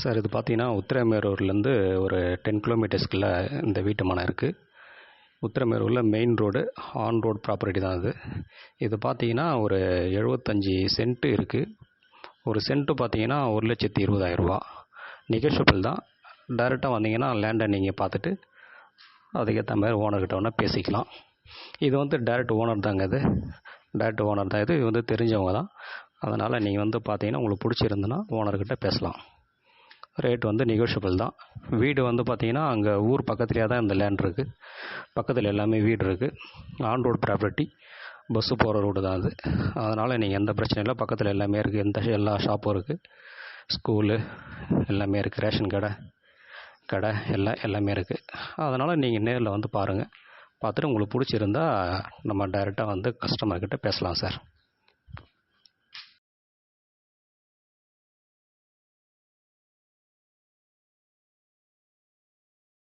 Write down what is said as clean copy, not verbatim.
Sir இது பார்த்தீங்கன்னா உத்திரமேரூர்லேருந்து ஒரு 10 கிலோமீட்டர்ஸ்க்குள்ள இந்த வீட்டு மனை இருக்குது. உத்திரமேரூரில் main road, on road property தான் இது. இது பார்த்தீங்கன்னா ஒரு 75 சென்ட்டு இருக்குது. ஒரு சென்ட்டு பார்த்தீங்கன்னா 1,20,000 ரூபா. நெகோஷியபிள் தான். டைரெக்டாக வந்தீங்கன்னா லேண்டை நீங்கள் பார்த்துட்டு அதுக்கேற்ற மாதிரி ஓனர்கிட்ட வேணால் பேசிக்கலாம். இது வந்து டைரக்ட் ஓனர் தாங்க இது. டைரக்ட் ஓனர் தான் இது. இது வந்து தெரிஞ்சவங்க தான். அதனால் நீங்கள் வந்து பார்த்தீங்கன்னா உங்களுக்கு பிடிச்சிருந்துன்னா ஓனர்கிட்ட பேசலாம். ரேட் வந்து நெகோஷியபிள் தான். வீடு வந்து பார்த்தீங்கன்னா அங்கே ஊர் பக்கத்துலேயே தான் இந்த லேண்ட் இருக்குது. பக்கத்தில் எல்லாமே வீடு இருக்குது. ஆன் ரோடு ப்ராப்பர்ட்டி, பஸ்ஸு போகிற ரோடு தான் அது. அதனால் நீங்கள் எந்த பிரச்சனையும் இல்லை. பக்கத்தில் எல்லாமே இருக்குது. எல்லா ஷாப்பும் இருக்குது. ஸ்கூலு எல்லாமே இருக்குது. ரேஷன் கடை எல்லாமே இருக்குது. அதனால் நீங்கள் நேரில் வந்து பாருங்கள். பார்த்துட்டு உங்களுக்கு பிடிச்சிருந்தா நம்ம டைரெக்டாக வந்து கஸ்டமர்கிட்ட பேசலாம் சார்.